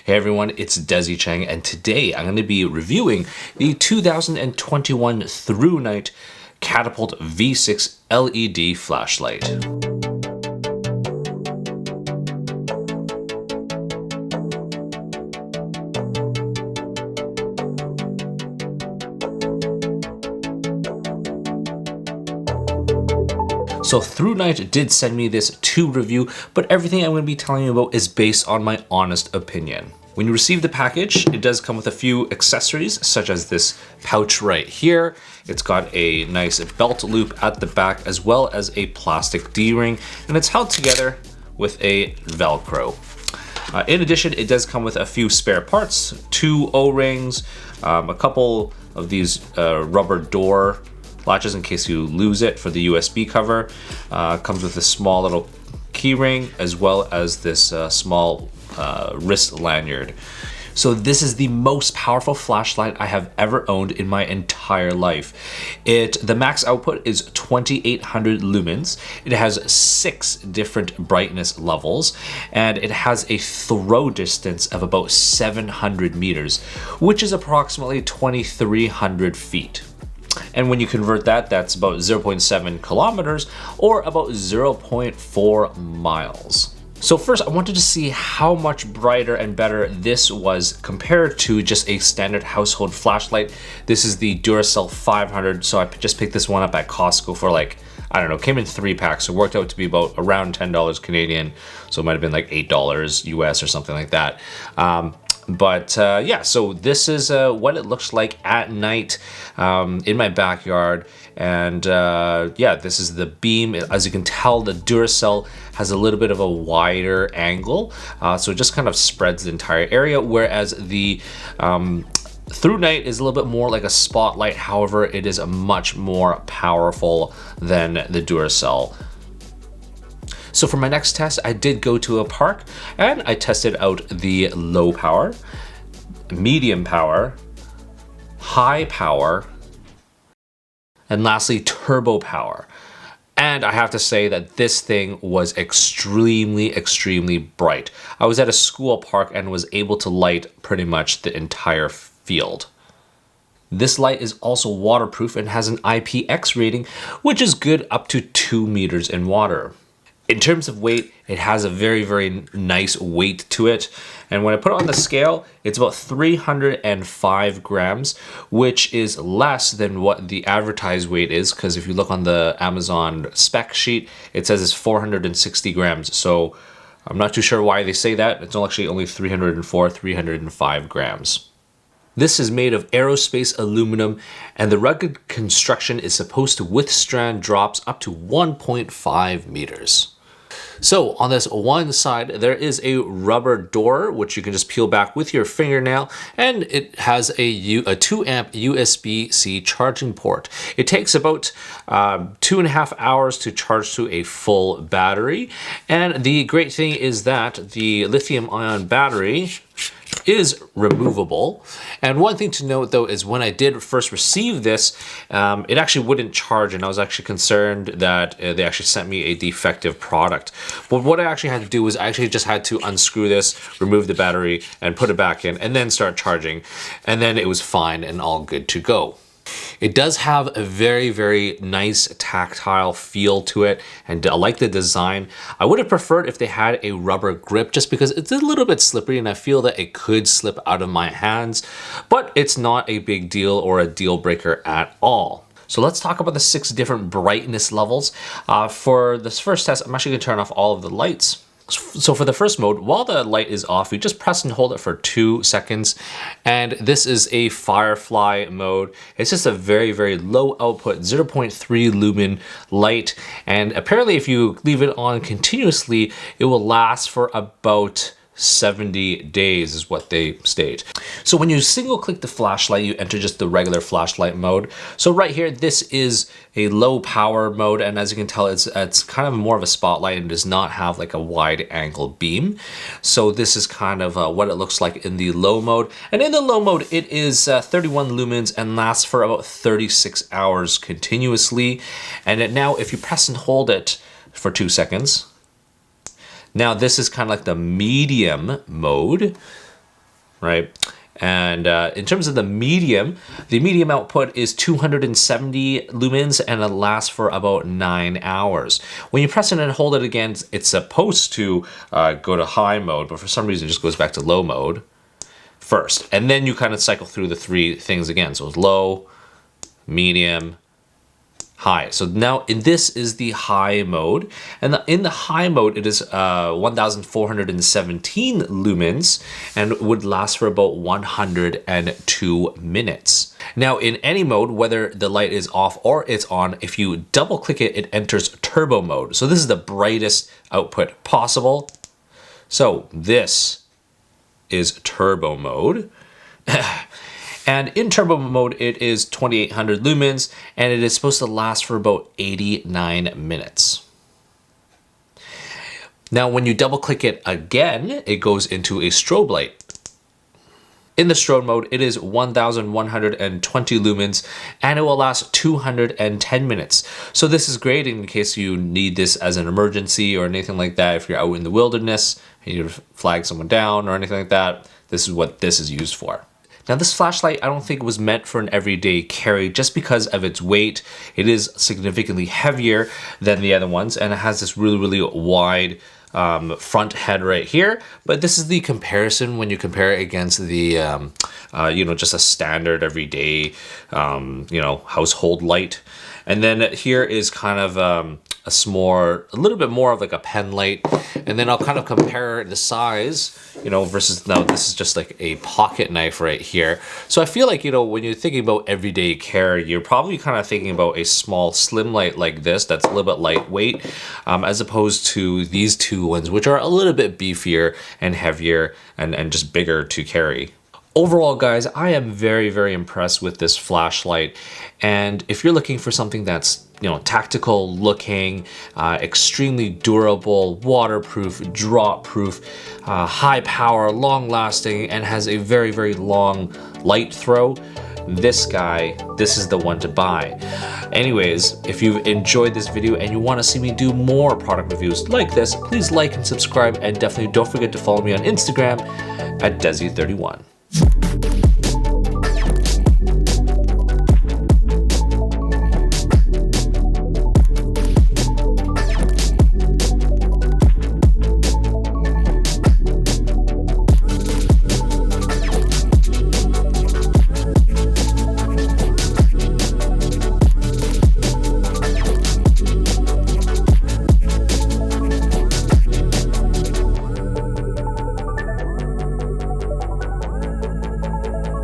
Hey everyone, it's Desi Chang, and today I'm going to be reviewing the 2021 THRUNITE Catapult V6 LED flashlight. So THRUNITE did send me this to review, but everything I'm going to be telling you about is based on my honest opinion. When you receive the package, it does come with a few accessories, such as this pouch right here. It's got a nice belt loop at the back, as well as a plastic D-ring, and it's held together with a Velcro. In addition, it does come with a few spare parts, 2 O-rings, a couple of these rubber door latches in case you lose it for the USB cover. Comes with a small little key ring, as well as this small wrist lanyard. So this is the most powerful flashlight I have ever owned in my entire life. The max output is 2800 lumens. It has 6 different brightness levels, and it has a throw distance of about 700 meters, which is approximately 2300 feet. And when you convert that, that's about 0.7 kilometers or about 0.4 miles. So first, I wanted to see how much brighter and better this was compared to just a standard household flashlight. This is the Duracell 500, so I just picked this one up at Costco for like, I don't know, came in 3 packs, so it worked out to be about around $10 Canadian, so it might have been like $8 US or something like that. Yeah, so this is what it looks like at night in my backyard. And yeah, this is the beam. As you can tell, the Duracell has a little bit of a wider angle, so it just kind of spreads the entire area, whereas the THRUNITE is a little bit more like a spotlight. However, it is much more powerful than the Duracell. So for my next test, I did go to a park and I tested out the low power, medium power, high power, and lastly, turbo power. And I have to say that this thing was extremely, extremely bright. I was at a school park and was able to light pretty much the entire field. This light is also waterproof and has an IPX rating, which is good up to 2 meters in water. In terms of weight, it has a very, very nice weight to it. And when I put it on the scale, it's about 305 grams, which is less than what the advertised weight is. Because if you look on the Amazon spec sheet, it says it's 460 grams. So I'm not too sure why they say that. It's actually only 305 grams. This is made of aerospace aluminum, and the rugged construction is supposed to withstand drops up to 1.5 meters. So on this one side, there is a rubber door, which you can just peel back with your fingernail, and it has a 2 amp USB-C charging port. It takes about 2.5 hours to charge to a full battery. And the great thing is that the lithium-ion battery is removable. And one thing to note though is when I did first receive this, it actually wouldn't charge, and I was actually concerned that they actually sent me a defective product. But what I actually had to do was I actually just had to unscrew this, remove the battery, and put it back in, and then start charging. And then it was fine and all good to go. It does have a very, very nice tactile feel to it, and I like the design. I would have preferred if they had a rubber grip, just because it's a little bit slippery and I feel that it could slip out of my hands, but it's not a big deal or a deal breaker at all. So let's talk about the 6 different brightness levels. For this first test, I'm actually going to turn off all of the lights. So for the first mode, while the light is off, you just press and hold it for 2 seconds. And this is a Firefly mode. It's just a very, very low output, 0.3 lumen light. And apparently if you leave it on continuously, it will last for about 70 days is what they state. So when you single click the flashlight, you enter just the regular flashlight mode. So right here, this is a low power mode, and as you can tell, it's kind of more of a spotlight and does not have like a wide angle beam. So this is kind of what it looks like in the low mode. And in the low mode, it is 31 lumens and lasts for about 36 hours continuously. And now if you press and hold it for 2 seconds, now this is kind of like the medium mode. right? And in terms of the medium output is 270 lumens and it lasts for about 9 hours. When you press it and hold it again, it's supposed to go to high mode, but for some reason it just goes back to low mode first. And then you kind of cycle through the three things again. So it's low, medium, high. So now in this is the high mode, and in the high mode it is 1417 lumens and would last for about 102 minutes. Now in any mode, whether the light is off or it's on, if you double click it, it enters turbo mode. So this is the brightest output possible. So this is turbo mode. And in turbo mode, it is 2800 lumens, and it is supposed to last for about 89 minutes. Now, when you double click it again, it goes into a strobe light. In the strobe mode, it is 1120 lumens, and it will last 210 minutes. So this is great in case you need this as an emergency or anything like that. If you're out in the wilderness and you flag someone down or anything like that, this is what this is used for. Now this flashlight, I don't think was meant for an everyday carry just because of its weight. It is significantly heavier than the other ones, and it has this really wide front head right here. But this is the comparison when you compare it against the, just a standard everyday, household light. And then here is kind of a little bit more of like a pen light. And then I'll kind of compare the size, versus now this is just like a pocket knife right here. So I feel like, when you're thinking about everyday care, you're probably kind of thinking about a small slim light like this that's a little bit lightweight, as opposed to these two ones, which are a little bit beefier and heavier and just bigger to carry. Overall, guys, I am very impressed with this flashlight. And if you're looking for something that's, tactical looking, extremely durable, waterproof, drop proof, high power, long lasting, and has a very long light throw, this is the one to buy. Anyways, if you've enjoyed this video and you want to see me do more product reviews like this, please like and subscribe, and definitely don't forget to follow me on Instagram at Desi31.